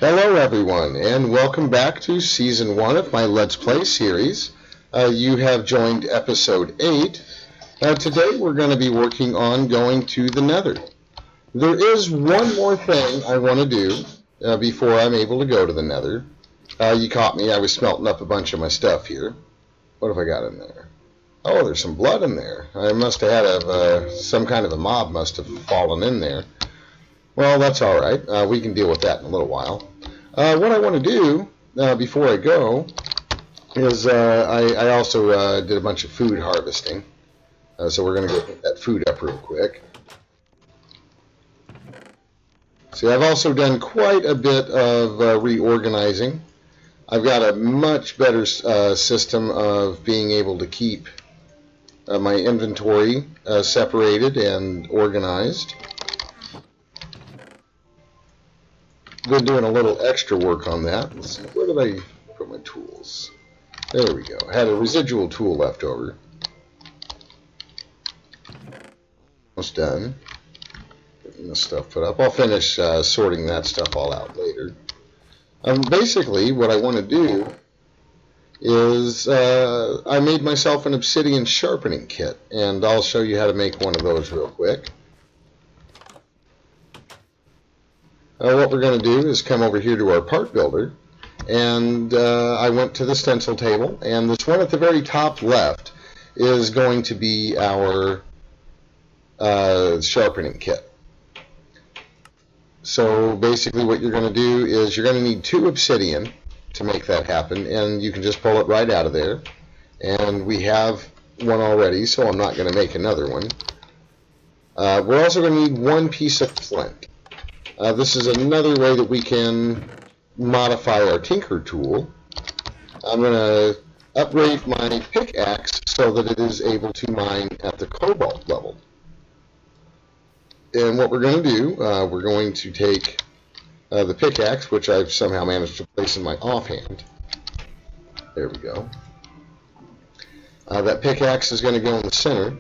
Hello everyone, and welcome back to Season 1 of my Let's Play series. You have joined Episode 8. Today we're going to be working on going to the Nether. There is one more thing I want to do before I'm able to go to the Nether. You caught me, I was smelting up a bunch of my stuff here. What have I got in there? Oh, there's some blood in there. I must have had some kind of a mob must have fallen in there. Well, that's alright. We can deal with that in a little while. What I want to do before I go is I also did a bunch of food harvesting. So we're going to go pick that food up real quick. See, I've also done quite a bit of reorganizing. I've got a much better system of being able to keep my inventory separated and organized. Been doing a little extra work on that. Let's see, where did I put my tools? There we go. Had a residual tool left over. Almost done. Getting this stuff put up. I'll finish sorting that stuff all out later. Basically, what I want to do is I made myself an obsidian sharpening kit, and I'll show you how to make one of those real quick. What we're going to do is come over here to our part builder, and I went to the stencil table, and this one at the very top left is going to be our sharpening kit. So basically what you're going to do is you're going to need 2 obsidian to make that happen, and you can just pull it right out of there. And we have one already, so I'm not going to make another one. We're also going to need 1 piece of flint. This is another way that we can modify our tinker tool. I'm going to upgrade my pickaxe so that it is able to mine at the cobalt level. And what we're going to do, we're going to take the pickaxe, which I've somehow managed to place in my offhand. There we go. That pickaxe is going to go in the center,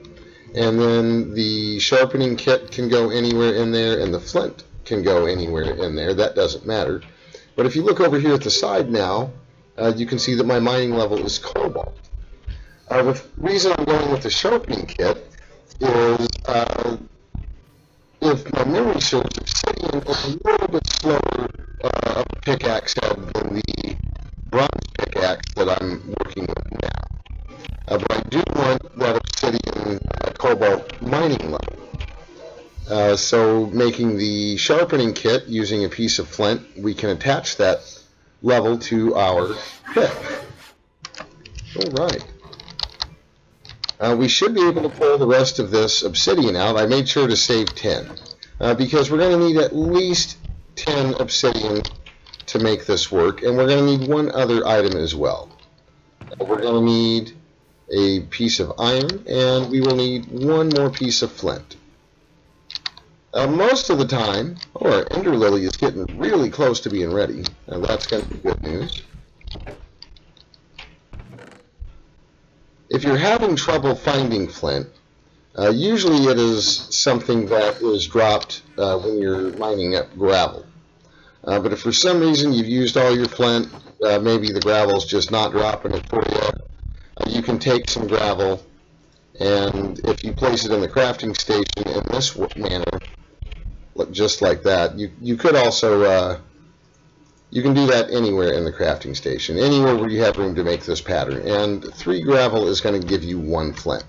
and then the sharpening kit can go anywhere in there, and the flint can go anywhere in there. That doesn't matter. But if you look over here at the side now, you can see that my mining level is cobalt. The reason I'm going with the sharpening kit is if my memory serves, obsidian is a little bit slower of a pickaxe head than the bronze pickaxe that I'm working with now. But I do want that obsidian cobalt mining level. So making the sharpening kit using a piece of flint, we can attach that level to our pick. Alright. We should be able to pull the rest of this obsidian out. I made sure to save 10 because we're going to need at least 10 obsidian to make this work, and we're going to need one other item as well. We're going to need a piece of iron, and we will need 1 more piece of flint. Most of the time, our ender lily is getting really close to being ready. That's going to be good news. If you're having trouble finding flint, usually it is something that is dropped when you're mining up gravel. But if for some reason you've used all your flint, maybe the gravel's just not dropping it for you, you can take some gravel, and if you place it in the crafting station in this manner, just like that, you could also you can do that anywhere in the crafting station, anywhere where you have room to make this pattern. And 3 gravel is going to give you 1 flint.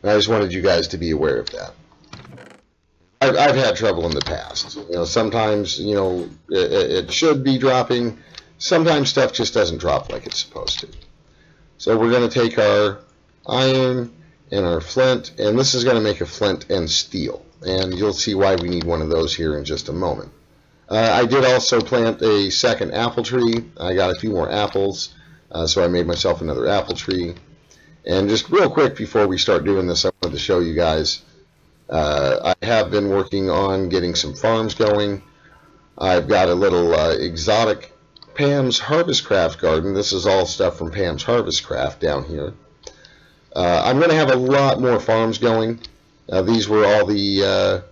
And I just wanted you guys to be aware of that. I've had trouble in the past. Sometimes it should be dropping. Sometimes stuff just doesn't drop like it's supposed to. So we're going to take our iron and our flint, and this is going to make a flint and steel, and you'll see why we need one of those here in just a moment. I did also plant a second apple tree. I got a few more apples, so I made myself another apple tree. And just real quick before we start doing this, I wanted to show you guys I have been working on getting some farms going. I've got a little exotic Pam's Harvest Craft garden. This is all stuff from Pam's Harvest Craft down here. I'm going to have a lot more farms going. These were all the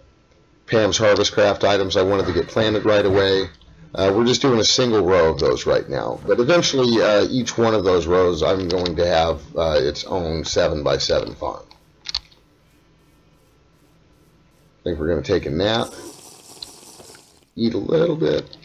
Pam's Harvest Craft items I wanted to get planted right away. We're just doing a single row of those right now. But eventually, each one of those rows, I'm going to have its own 7x7 farm. I think we're going to take a nap, eat a little bit.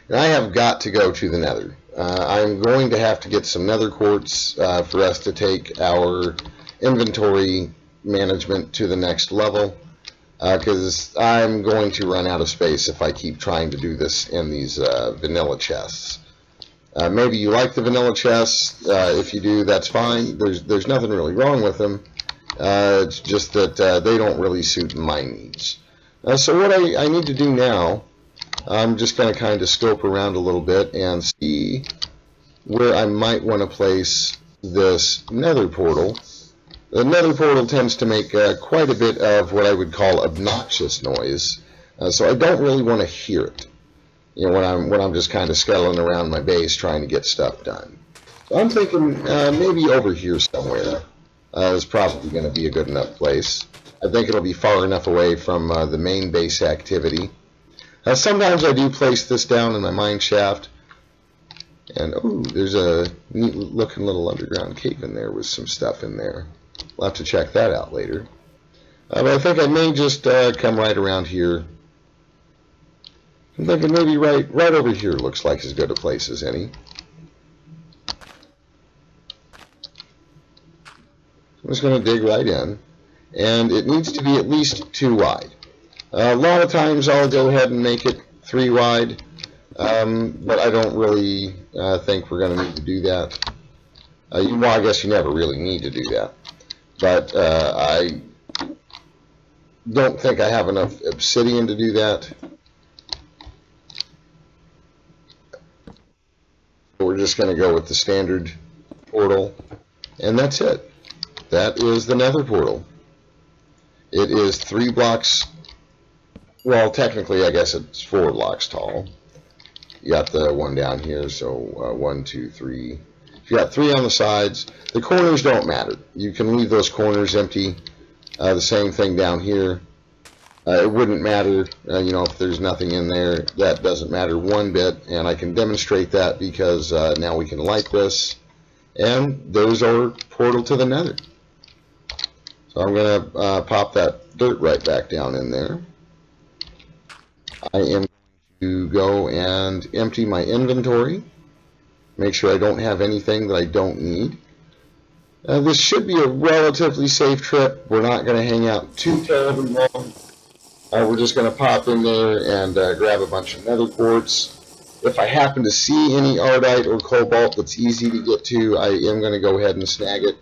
And I have got to go to the Nether. I'm going to have to get some Nether quartz for us to take our inventory management to the next level, because I'm going to run out of space if I keep trying to do this in these vanilla chests. Maybe you like the vanilla chests. If you do, that's fine. There's nothing really wrong with them. It's just that they don't really suit my needs. So what I need to do now, I'm just going to kind of scope around a little bit and see where I might want to place this Nether portal. The Nether portal tends to make quite a bit of what I would call obnoxious noise, so I don't really want to hear it. You know, when I'm just kind of scuttling around my base trying to get stuff done. So I'm thinking maybe over here somewhere is probably going to be a good enough place. I think it'll be far enough away from the main base activity. Sometimes I do place this down in my mine shaft, and oh, there's a neat looking little underground cave in there with some stuff in there. We'll have to check that out later. But I think I may just come right around here. I'm thinking maybe right over here looks like as good a place as any. I'm just going to dig right in, and it needs to be at least 2 wide. A lot of times I'll go ahead and make it 3 wide, but I don't really think we're going to need to do that. Well, I guess you never really need to do that, but I don't think I have enough obsidian to do that. We're just going to go with the standard portal, and that's it. That is the Nether portal. It is 3 blocks. Well, technically, I guess it's 4 blocks tall. You got the one down here, so 1, 2, 3. If you got 3 on the sides, the corners don't matter. You can leave those corners empty. The same thing down here. It wouldn't matter, you know, if there's nothing in there. That doesn't matter one bit, and I can demonstrate that because now we can light this, and there's our portal to the Nether. So I'm going to pop that dirt right back down in there. I am going to go and empty my inventory. Make sure I don't have anything that I don't need. This should be a relatively safe trip. We're not going to hang out too terribly long. We're just going to pop in there and grab a bunch of Nether quartz. If I happen to see any ardite or cobalt that's easy to get to, I am going to go ahead and snag it.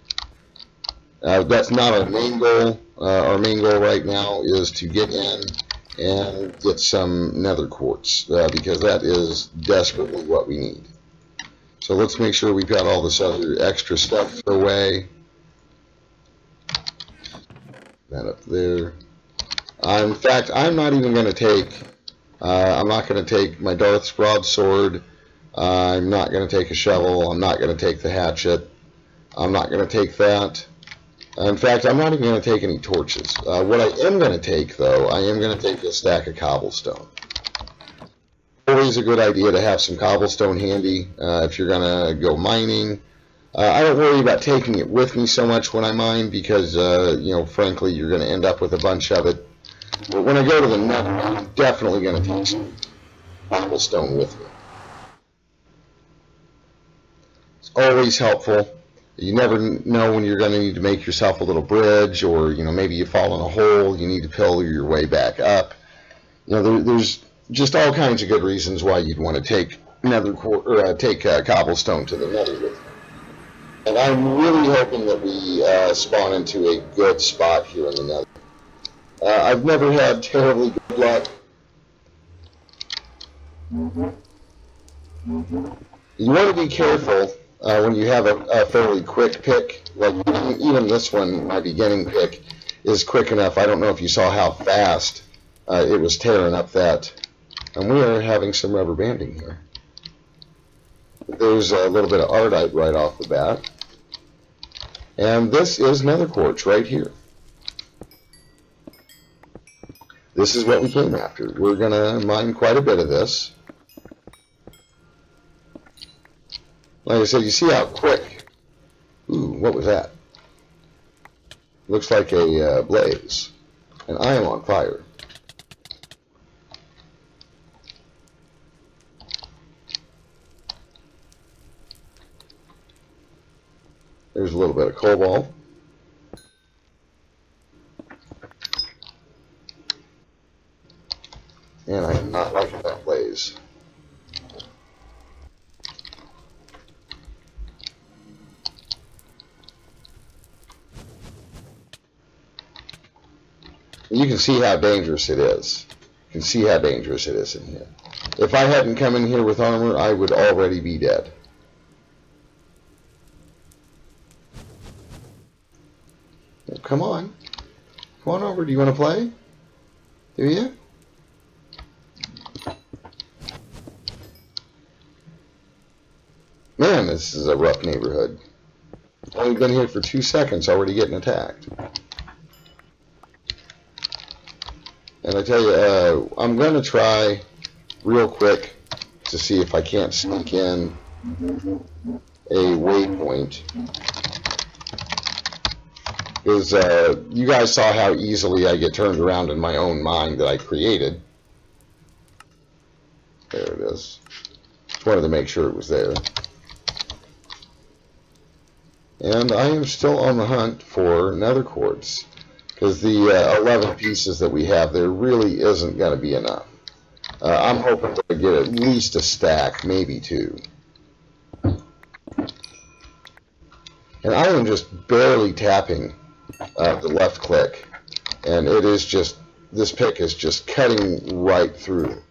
That's not our main goal. Our main goal right now is to get in and get some Nether quartz, because that is desperately what we need. So let's make sure we've got all this other extra stuff away. That up there. In fact, I'm not even going to take, I'm not going to take my Darth's broadsword. I'm not going to take a shovel. I'm not going to take the hatchet. I'm not going to take that. In fact, I'm not even going to take any torches. What I am going to take, though, I am going to take a stack of cobblestone. Always a good idea to have some cobblestone handy if you're going to go mining. I don't worry about taking it with me so much when I mine because, you know, frankly, you're going to end up with a bunch of it. But when I go to the Nether, I'm definitely going to take some cobblestone with me. It's always helpful. You never know when you're going to need to make yourself a little bridge, or, you know, maybe you fall in a hole, you need to pillar your way back up. You know, there's just all kinds of good reasons why you'd want to take cobblestone to the Nether with you. And I'm really hoping that we spawn into a good spot here in the Nether. I've never had terribly good luck. You want to be careful when you have a fairly quick pick. Like even this one, my beginning pick, is quick enough. I don't know if you saw how fast it was tearing up that. And we are having some rubber banding here. There's a little bit of ardite right off the bat. And this is nether quartz right here. This is what we came after. We're going to mine quite a bit of this. Like I said, you see how quick. Ooh, what was that? Looks like a blaze. And I am on fire. There's a little bit of cobalt. And I am not liking that blaze. You can see how dangerous it is. You can see how dangerous it is in here. If I hadn't come in here with armor, I would already be dead. Well, come on. Come on over. Do you want to play? Do you? Man, this is a rough neighborhood. Only been here for 2 seconds, already getting attacked. And I tell you, I'm going to try real quick to see if I can't sneak in a waypoint. Because you guys saw how easily I get turned around in my own mind that I created. There it is. Just wanted to make sure it was there. And I am still on the hunt for nether quartz. Because the 11 pieces that we have there really isn't going to be enough. I'm hoping to get at least a stack, maybe 2. And I am just barely tapping the left click. And it is just, this pick is just cutting right through.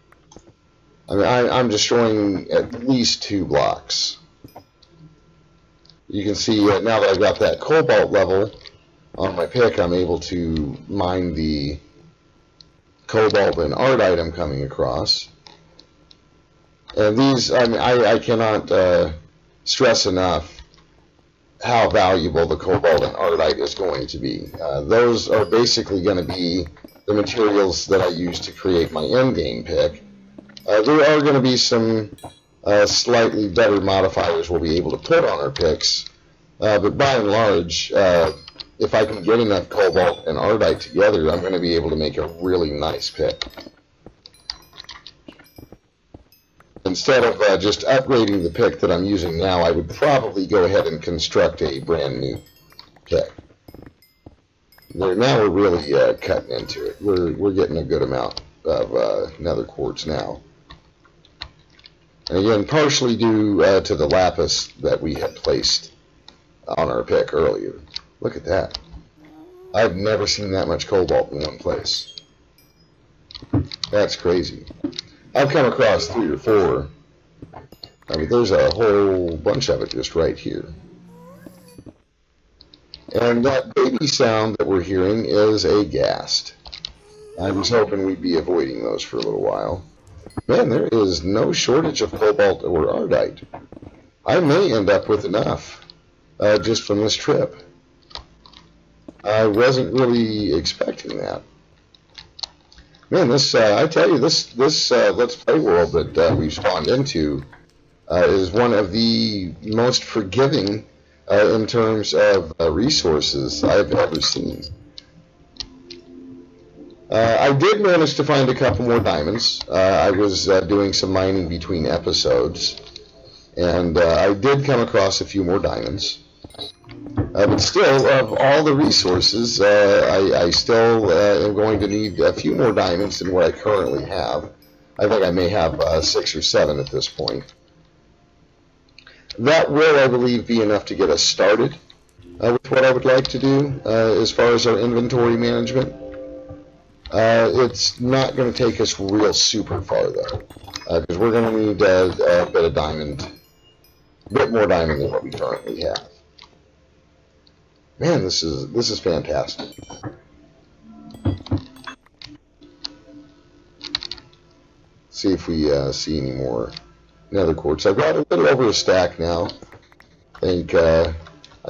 I mean, I'm destroying at least 2 blocks. You can see now that I've got that cobalt level on my pick, I'm able to mine the cobalt and ardite I'm coming across. And these, I mean, I cannot stress enough how valuable the cobalt and ardite is going to be. Those are basically going to be the materials that I use to create my endgame pick. There are going to be some slightly better modifiers we'll be able to put on our picks, but by and large, if I can get enough cobalt and ardite together, I'm going to be able to make a really nice pick. Instead of just upgrading the pick that I'm using now, I would probably go ahead and construct a brand new pick. Now we're really cutting into it. We're getting a good amount of nether quartz now. And again, partially due to the lapis that we had placed on our pick earlier. Look at that. I've never seen that much cobalt in one place. That's crazy. I've come across 3 or 4. I mean, there's a whole bunch of it just right here. And that baby sound that we're hearing is a ghast. I was hoping we'd be avoiding those for a little while. Man, there is no shortage of cobalt or ardite. I may end up with enough just from this trip. I wasn't really expecting that. Man, this, I tell you, this Let's Play world that we've spawned into is one of the most forgiving in terms of resources I've ever seen. I did manage to find a couple more diamonds. I was doing some mining between episodes, and I did come across a few more diamonds. But still, of all the resources, I still am going to need a few more diamonds than what I currently have. I think I may have 6 or 7 at this point. That will, I believe, be enough to get us started with what I would like to do as far as our inventory management. It's not going to take us real super far, though, because we're going to need a bit of diamond, a bit more diamond than what we currently have. Man, this is fantastic. See if we see any more nether quartz. I've got a little over a stack now. I think I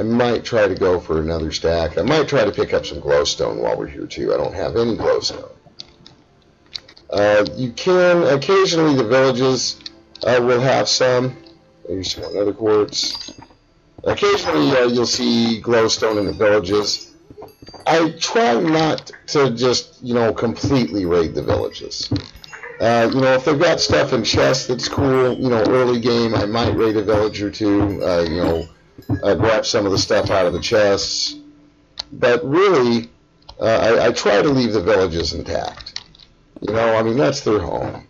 might try to go for another stack. I might try to pick up some glowstone while we're here too. I don't have any glowstone. You can, occasionally the villages will have some. There's some nether quartz. Occasionally you'll see glowstone in the villages. I try not to just, completely raid the villages. If they've got stuff in chests that's cool, early game, I might raid a village or two, grab some of the stuff out of the chests. But really, I try to leave the villages intact. That's their home.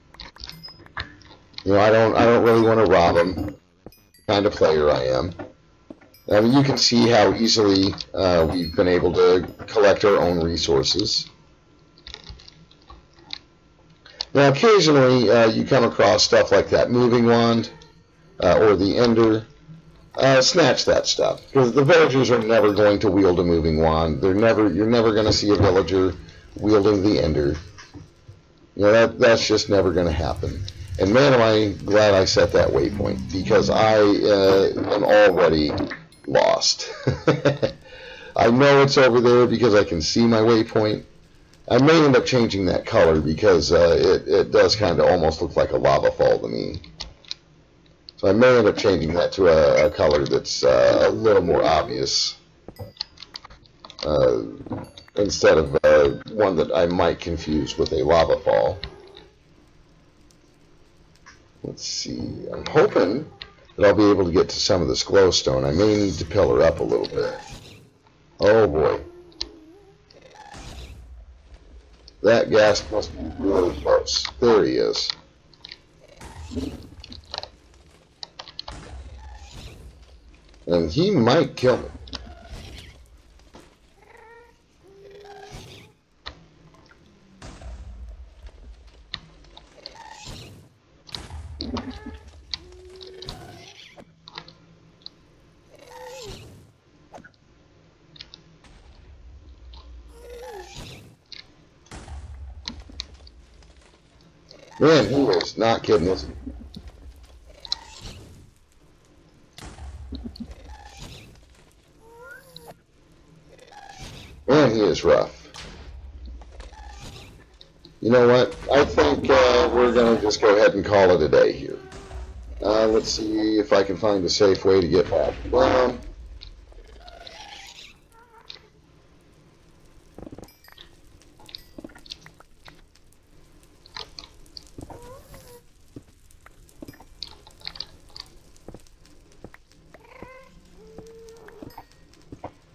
I don't really want to rob them. The kind of player I am. You can see how easily we've been able to collect our own resources. Now, occasionally you come across stuff like that moving wand or the ender. Snatch that stuff, because the villagers are never going to wield a moving wand. You're never going to see a villager wielding the ender. That's just never going to happen. And man, am I glad I set that waypoint, because I am already lost. I know it's over there because I can see my waypoint. I may end up changing that color because it does kind of almost look like a lava fall to me. So I may end up changing that to a color that's a little more obvious instead of one that I might confuse with a lava fall. Let's see. I'm hoping that I'll be able to get to some of this glowstone. I may need to pillar up a little bit. Oh boy. That gas must be really close. There he is. And he might kill me. Man, he is not kidding us. Man, he is rough. You know what? I think we're going to just go ahead and call it a day here. Let's see if I can find a safe way to get back down.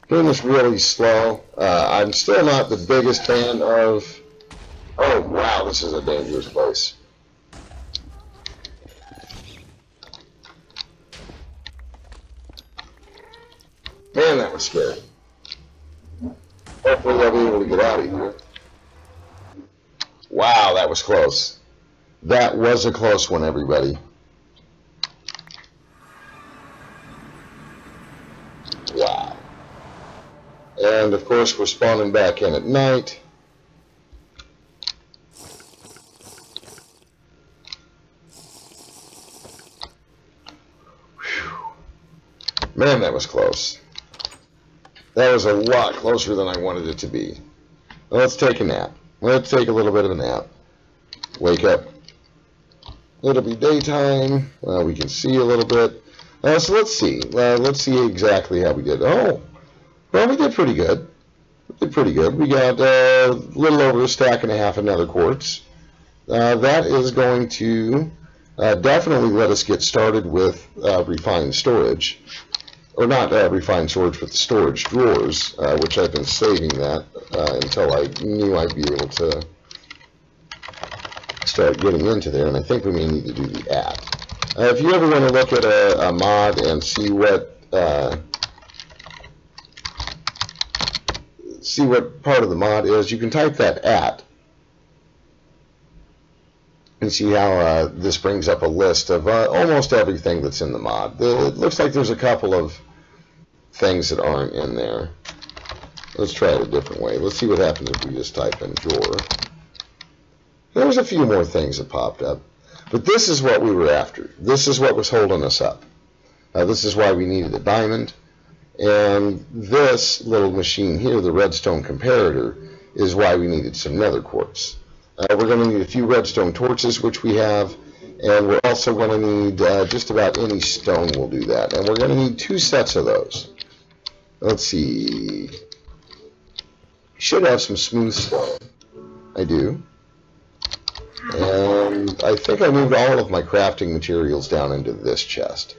Doing this really slow. I'm still not the biggest fan of... Oh, wow, this is a dangerous place. Man, that was scary. Hopefully I'll be able to get out of here. Wow, that was close. That was a close one, everybody. Wow. And, of course, we're spawning back in at night. Man, that was close. That was a lot closer than I wanted it to be. Let's take a nap. Let's take a little bit of a nap. Wake up. It'll be daytime. We can see a little bit. So let's see. Let's see exactly how we did. Oh, well, we did pretty good. We did pretty good. We got a little over a stack and a half of nether quartz. That is going to definitely let us get started with refined storage. Or not refined storage, but the storage drawers, which I've been saving that until I knew I'd be able to start getting into there, and I think we may need to do the at. If you ever want to look at a mod and see what part of the mod is, you can type that at and see how this brings up a list of almost everything that's in the mod. It looks like there's a couple of things that aren't in there. Let's try it a different way. Let's see what happens if we just type in drawer. There's a few more things that popped up. But this is what we were after. This is what was holding us up. This is why we needed a diamond. And this little machine here, the redstone comparator, is why we needed some nether quartz. We're going to need a few redstone torches, which we have, and we're also going to need just about any stone will do that. And we're going to need 2 sets of those. Let's see. Should have some smooth stone. I do. And I think I moved all of my crafting materials down into this chest.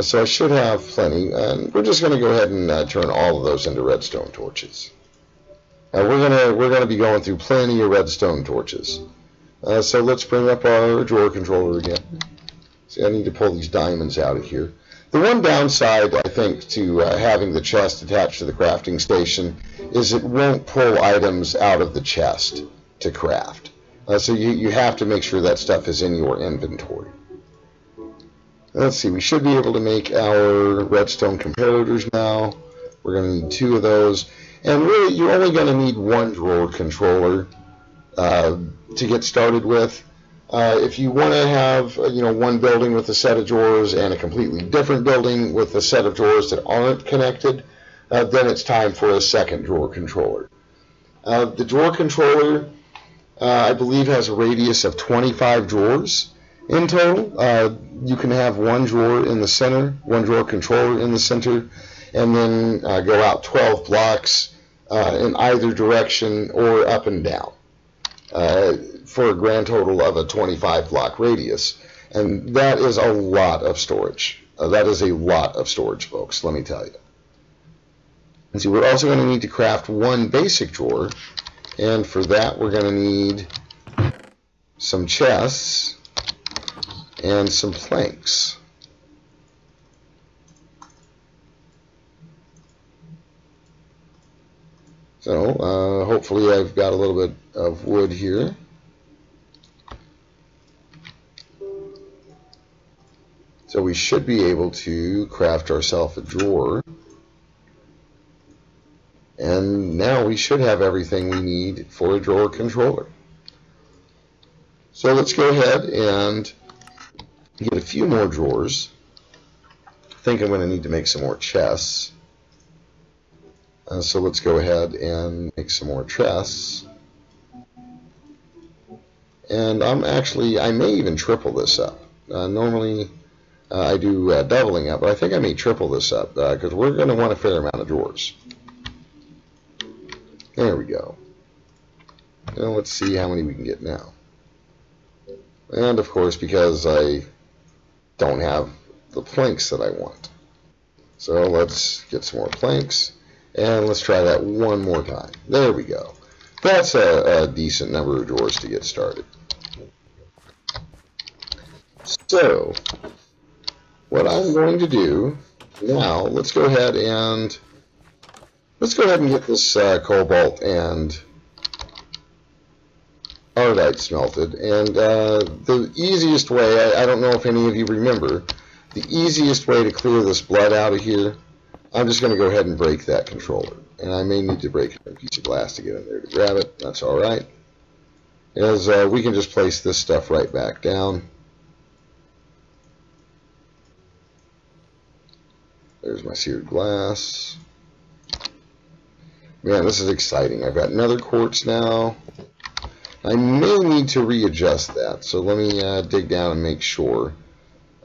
So I should have plenty, and we're just going to go ahead and turn all of those into redstone torches. We're gonna be going through plenty of redstone torches. So let's bring up our drawer controller again. See, I need to pull these diamonds out of here. The one downside, I think, to having the chest attached to the crafting station is it won't pull items out of the chest to craft. So you have to make sure that stuff is in your inventory. Let's see, we should be able to make our redstone comparators now. We're going to need 2 of those. And really, you're only going to need 1 drawer controller to get started with. If you want to have, 1 building with a set of drawers and a completely different building with a set of drawers that aren't connected, then it's time for a 2nd drawer controller. The drawer controller, I believe, has a radius of 25 drawers in total. You can have 1 drawer in the center, 1 drawer controller in the center, and then go out 12 blocks in either direction or up and down for a grand total of a 25 block radius. And that is a lot of storage. That is a lot of storage, folks, let me tell you. And so we're also going to need to craft 1 basic drawer, and for that we're going to need some chests and some planks. So hopefully I've got a little bit of wood here. So we should be able to craft ourselves a drawer. And now we should have everything we need for a drawer controller. So let's go ahead and get a few more drawers. I think I'm going to need to make some more chests. So let's go ahead and make some more chests. And I may even triple this up. Normally I do doubling up, but I think I may triple this up because we're going to want a fair amount of drawers. There we go. Now let's see how many we can get now. And of course, because I don't have the planks that I want. So let's get some more planks. And let's try that one more time. There we go. That's a decent number of drawers to get started. So, what I'm going to do now, let's go ahead and get this cobalt and ardite smelted. And the easiest way, I don't know if any of you remember, the easiest way to clear this blood out of here, I'm just going to go ahead and break that controller. And I may need to break a piece of glass to get in there to grab it. That's alright. As we can just place this stuff right back down. There's my seared glass. Man, this is exciting. I've got nether quartz now. I may need to readjust that. So let me dig down and make sure.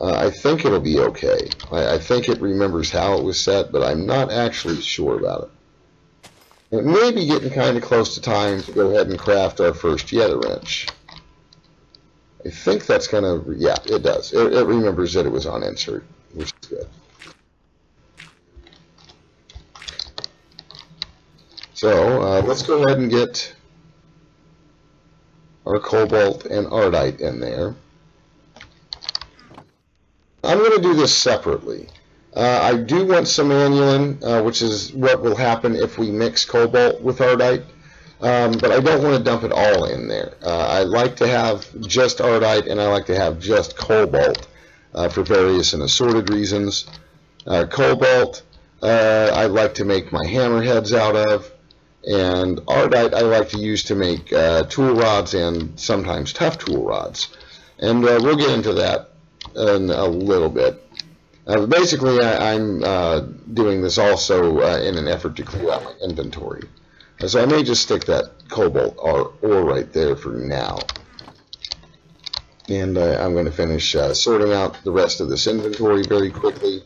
I think it'll be okay. I think it remembers how it was set, but I'm not actually sure about it. It may be getting kind of close to time to go ahead and craft our first Yeta wrench. I think that's going to, yeah, it does. It remembers that it was on insert, which is good. So let's go ahead and get our cobalt and ardite in there. I'm going to do this separately. I do want some annullin, which is what will happen if we mix cobalt with ardite, but I don't want to dump it all in there. I like to have just ardite and I like to have just cobalt for various and assorted reasons. Cobalt I like to make my hammerheads out of, and ardite I like to use to make tool rods and sometimes tough tool rods. And we'll get into that in a little bit. Basically, I'm doing this also in an effort to clear out my inventory. So I may just stick that cobalt ore right there for now. And I'm going to finish sorting out the rest of this inventory very quickly.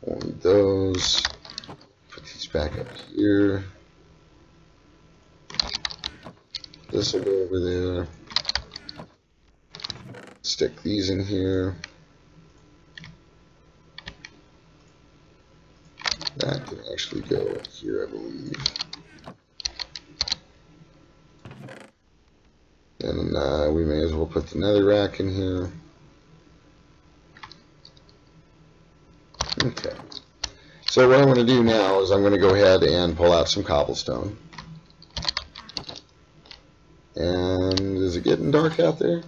Only those. Put these back up here. This will go over there. Stick these in here. That can actually go here, I believe. And we may as well put the nether rack in here. Okay. So what I'm going to do now is I'm going to go ahead and pull out some cobblestone. And is it getting dark out there?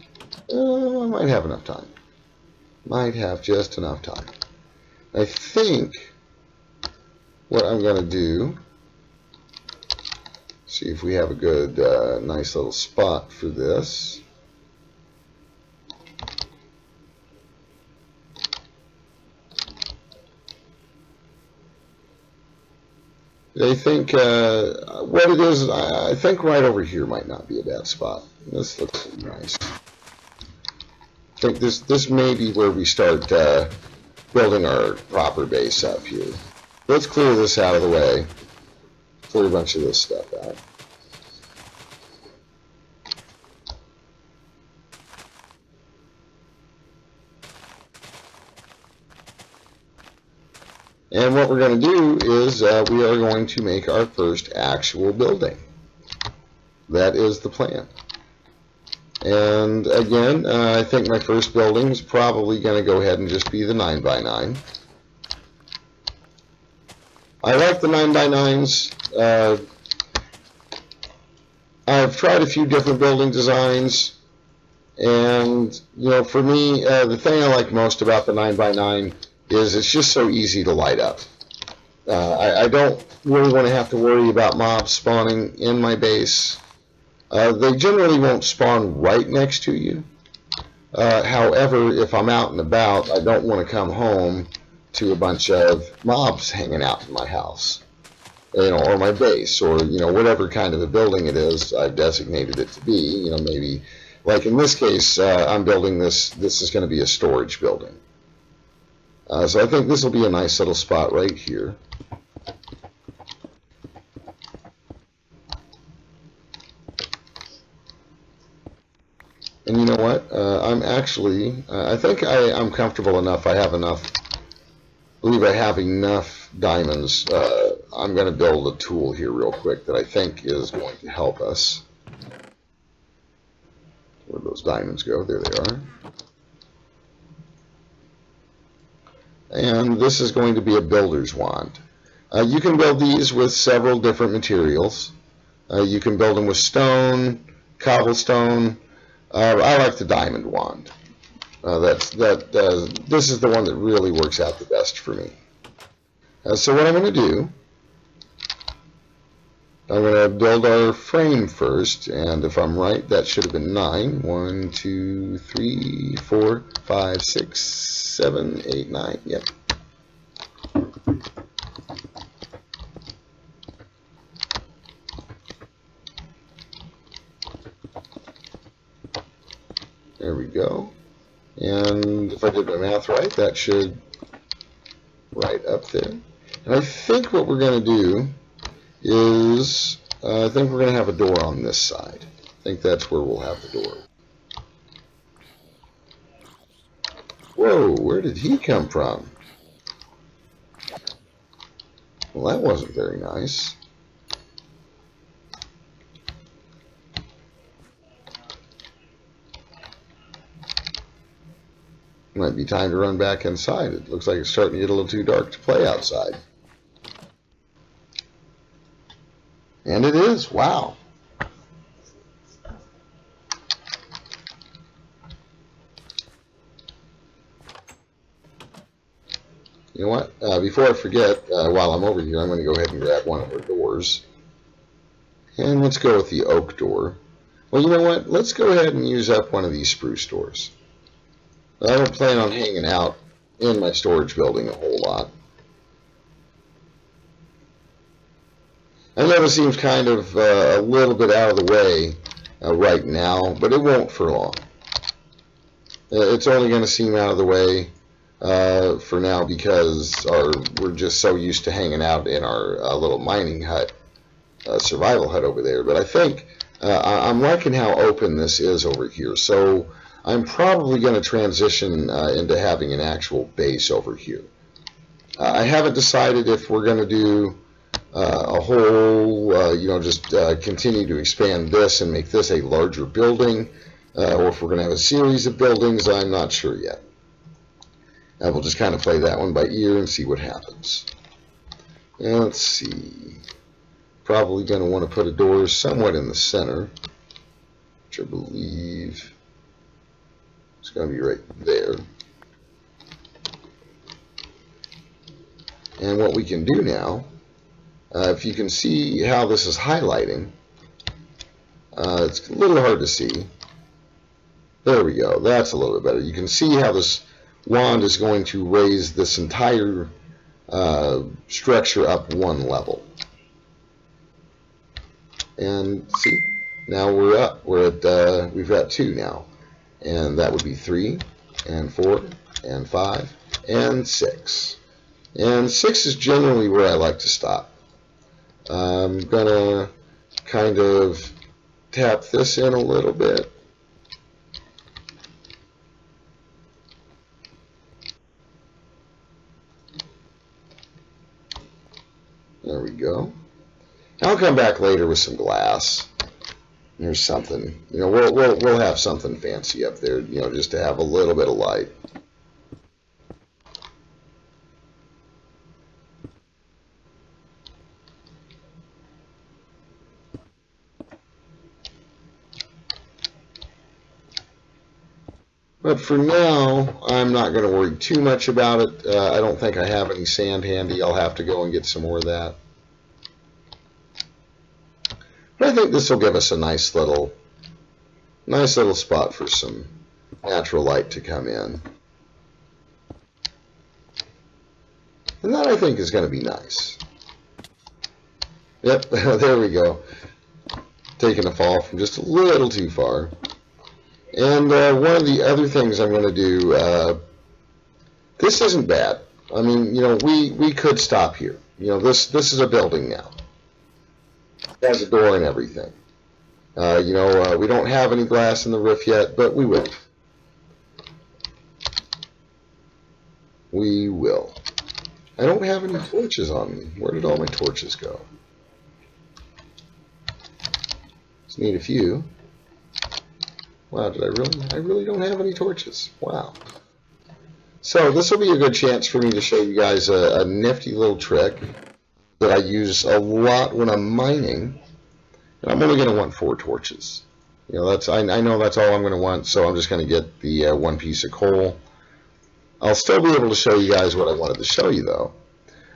I might have enough time. Might have just enough time. I think what I'm going to do, see if we have a good, nice little spot for this. I think what it is, I think right over here might not be a bad spot. This looks nice. I think this may be where we start building our proper base up here. Let's clear this out of the way. Clear a bunch of this stuff out. And what we're going to do is we are going to make our first actual building. That is the plan. And again, I think my first building is probably going to go ahead and just be the 9x9. I like the 9x9s. I've tried a few different building designs, and you know, for me, the thing I like most about the 9x9 is it's just so easy to light up. I don't really want to have to worry about mobs spawning in my base. They generally won't spawn right next to you. However, if I'm out and about, I don't want to come home to a bunch of mobs hanging out in my house, you know, or my base, or you know, whatever kind of a building it is I've designated it to be. You know, maybe like in this case, I'm building this. This is going to be a storage building. So I think this will be a nice little spot right here. And you know what? I'm actually, I think I'm comfortable enough. I believe I have enough diamonds. I'm going to build a tool here real quick that I think is going to help us. Where'd those diamonds go? There they are. And this is going to be a builder's wand. You can build these with several different materials. You can build them with stone, cobblestone. I like the diamond wand. This is the one that really works out the best for me. So what I'm going to do, I'm going to build our frame first, and if I'm right, that should have been 9. 1, 2, 3, 4, 5, 6, 7, 8, 9. Yep. There we go. And if I did my math right, that should right up there. And I think what we're going to do is, I think we're going to have a door on this side. I think that's where we'll have the door. Whoa, where did he come from? Well, that wasn't very nice. Might be time to run back inside. It looks like it's starting to get a little too dark to play outside. And it is. Wow. You know what? Before I forget, while I'm over here, I'm going to go ahead and grab one of our doors. And let's go with the oak door. Well, you know what? Let's go ahead and use up one of these spruce doors. I don't plan on hanging out in my storage building a whole lot. I know this seems kind of a little bit out of the way right now, but it won't for long. It's only going to seem out of the way for now because we're just so used to hanging out in our little mining hut, survival hut over there. But I think I'm liking how open this is over here. So I'm probably going to transition into having an actual base over here. I haven't decided if we're going to do a whole, just continue to expand this and make this a larger building, or if we're going to have a series of buildings. I'm not sure yet. I will just kind of play that one by ear and see what happens. And let's see. Probably going to want to put a door somewhat in the center, which I believe is going to be right there. And what we can do now, if you can see how this is highlighting, it's a little hard to see. There we go. That's a little bit better. You can see how this wand is going to raise this entire structure up one level. And see, now we're up. We've got 2 now. And that would be 3, and 4, and 5, and 6. And 6 is generally where I like to stop. I'm gonna kind of tap this in a little bit. There we go. I'll come back later with some glass. There's something, we'll have something fancy up there, just to have a little bit of light. But for now, I'm not going to worry too much about it. I don't think I have any sand handy. I'll have to go and get some more of that. But I think this will give us a nice little spot for some natural light to come in. And that, I think, is going to be nice. Yep, there we go. Taking a fall from just a little too far. And one of the other things I'm going to do, this isn't bad. I mean, we could stop here. This is a building now. It has a door and everything. We don't have any glass in the roof yet, but we will. We will. I don't have any torches on me. Where did all my torches go? Just need a few. Wow, did I really? I really don't have any torches. Wow. So this will be a good chance for me to show you guys a nifty little trick that I use a lot when I'm mining. And I'm only going to want 4 torches. I know that's all I'm going to want, so I'm just going to get the 1 piece of coal. I'll still be able to show you guys what I wanted to show you, though.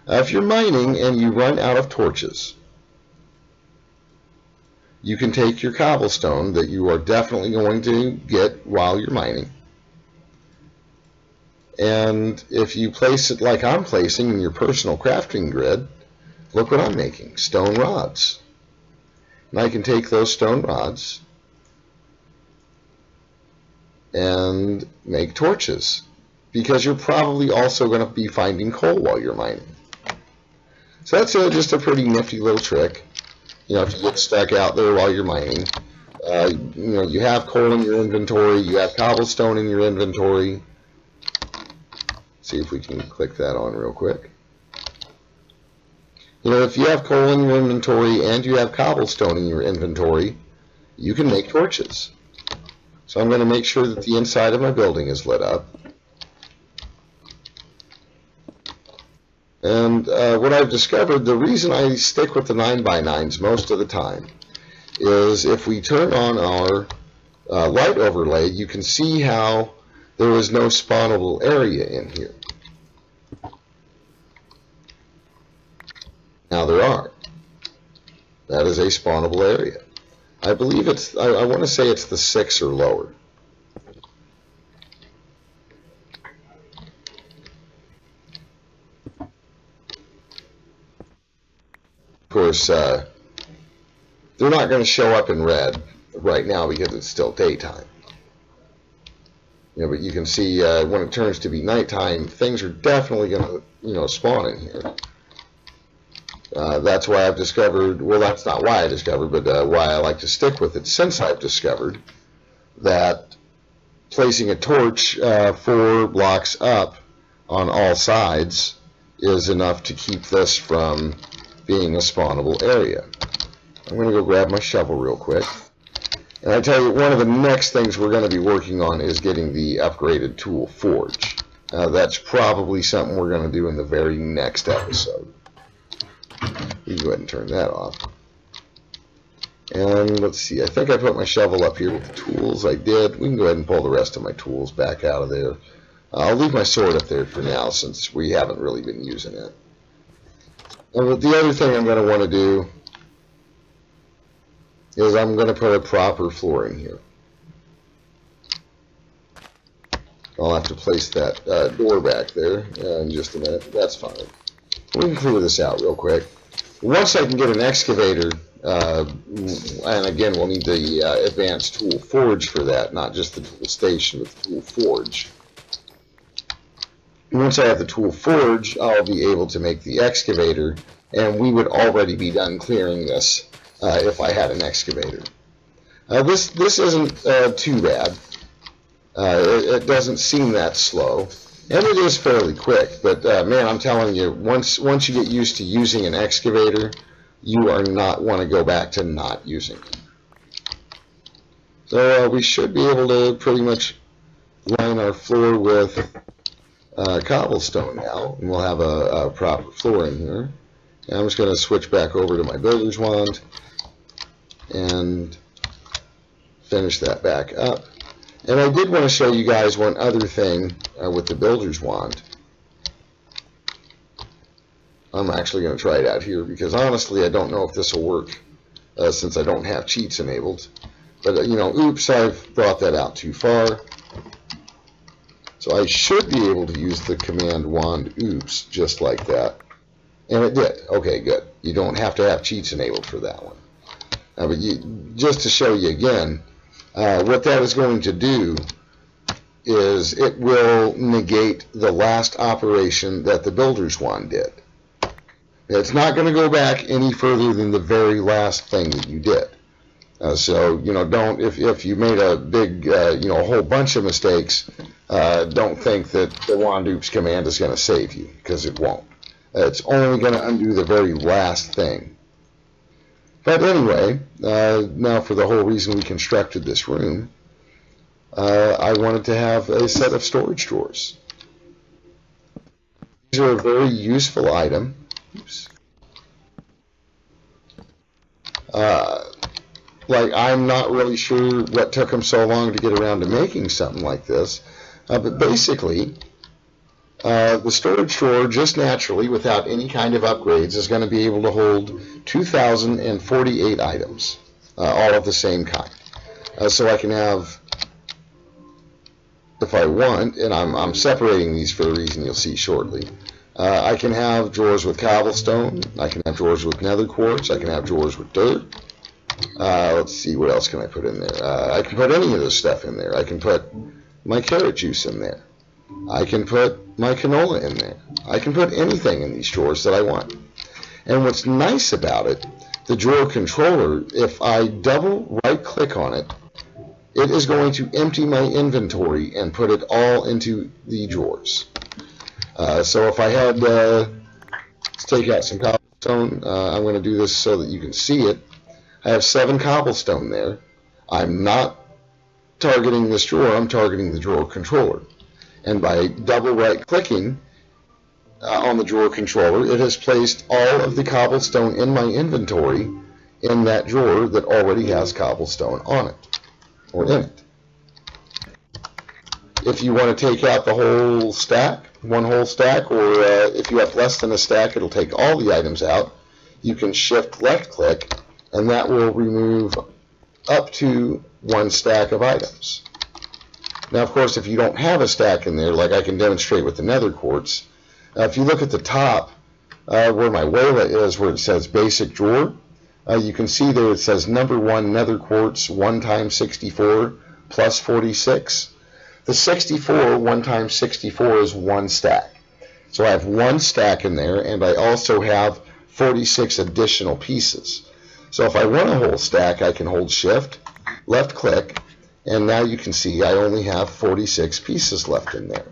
If you're mining and you run out of torches, you can take your cobblestone that you are definitely going to get while you're mining. And if you place it like I'm placing in your personal crafting grid, look what I'm making, stone rods. And I can take those stone rods and make torches, because you're probably also going to be finding coal while you're mining. So that's just a pretty nifty little trick. If you get stuck out there while you're mining, you have coal in your inventory, you have cobblestone in your inventory. See if we can click that on real quick. If you have coal in your inventory and you have cobblestone in your inventory, you can make torches. So I'm going to make sure that the inside of my building is lit up. And what I've discovered, the reason I stick with the 9x9s most of the time is if we turn on our light overlay, you can see how there is no spawnable area in here. Now there are. That is a spawnable area. I believe it's, I want to say it's the 6 or lower. Of course, they're not going to show up in red right now because it's still daytime. But you can see when it turns to be nighttime, things are definitely going to, spawn in here. That's why I've discovered, well, that's not why I discovered, but why I like to stick with it since I've discovered that placing a torch 4 blocks up on all sides is enough to keep this from being a spawnable area. I'm going to go grab my shovel real quick. And I tell you, one of the next things we're going to be working on is getting the upgraded tool forge. That's probably something we're going to do in the very next episode. You can go ahead and turn that off. And let's see, I think I put my shovel up here with the tools. I did. We can go ahead and pull the rest of my tools back out of there. I'll leave my sword up there for now since we haven't really been using it. And the other thing I'm going to want to do is I'm going to put a proper floor in here. I'll have to place that door back there in just a minute. That's fine. We can clear this out real quick. Once I can get an excavator, and again we'll need the advanced tool forge for that, not just the tool station, but the tool forge. Once I have the tool forge, I'll be able to make the excavator, and we would already be done clearing this if I had an excavator. This isn't too bad. It doesn't seem that slow, and it is fairly quick. But man, I'm telling you, once you get used to using an excavator, you are not want to go back to not using it. So we should be able to pretty much line our floor with cobblestone now, and we'll have a proper floor in here. And I'm just going to switch back over to my builder's wand and finish that back up. And I did want to show you guys one other thing with the builder's wand. I'm actually going to try it out here because honestly I don't know if this will work since I don't have cheats enabled. But oops, I've brought that out too far. So I should be able to use the command wand oops just like that. And it did. Okay, good. You don't have to have cheats enabled for that one. But just to show you again, what that is going to do is it will negate the last operation that the builder's wand did. It's not going to go back any further than the very last thing that you did. So don't, if you made a big a whole bunch of mistakes, don't think that the wand oops command is going to save you, because it won't. It's only going to undo the very last thing. But anyway, now for the whole reason we constructed this room, I wanted to have a set of storage drawers. These are a very useful item. Oops. Like, I'm not really sure what took them so long to get around to making something like this, but basically, the storage drawer, just naturally, without any kind of upgrades, is going to be able to hold 2,048 items, all of the same kind. So I can have, if I want, and I'm separating these for a reason you'll see shortly, I can have drawers with cobblestone, I can have drawers with nether quartz, I can have drawers with dirt. Let's see, what else can I put in there? I can put any of this stuff in there. I can put my carrot juice in there. I can put my canola in there. I can put anything in these drawers that I want. And what's nice about it, the drawer controller, if I double right click on it, it is going to empty my inventory and put it all into the drawers. So if I had, let's take out some cobblestone. I'm going to do this so that you can see it. I have 7 cobblestone there. I'm not targeting this drawer, I'm targeting the drawer controller. And by double right clicking on the drawer controller, it has placed all of the cobblestone in my inventory in that drawer that already has cobblestone on it, or in it. If you want to take out the whole stack, one whole stack, or if you have less than a stack, it'll take all the items out. You can shift left click, and that will remove up to 1 stack of items. Now, of course, if you don't have a stack in there, like I can demonstrate with the nether quartz, if you look at the top where my Wayla is, where it says basic drawer, you can see there it says number 1 nether quartz 1 times 64 plus 46. The 64, 1 times 64 is 1 stack. So I have 1 stack in there, and I also have 46 additional pieces. So if I want a whole stack, I can hold shift, left click, and now you can see I only have 46 pieces left in there.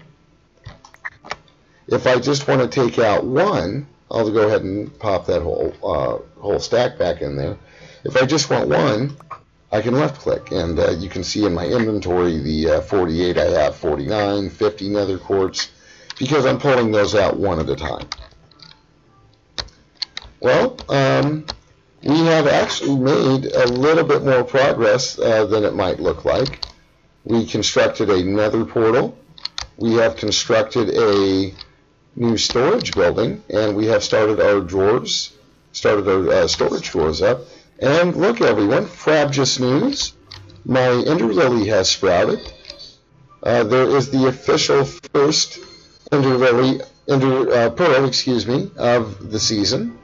If I just want to take out 1, I'll go ahead and pop that whole stack back in there. If I just want 1, I can left click, and you can see in my inventory the 48 I have, 49, 50 nether quartz, because I'm pulling those out one at a time. Well, we have actually made a little bit more progress than it might look like. We constructed a nether portal. We have constructed a new storage building, and we have started our drawers, storage drawers up. And look, everyone, frabjous news. My ender lily has sprouted. There is the official first pearl, of the season.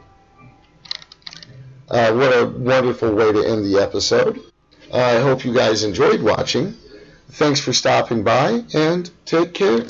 What a wonderful way to end the episode. I hope you guys enjoyed watching. Thanks for stopping by, and take care.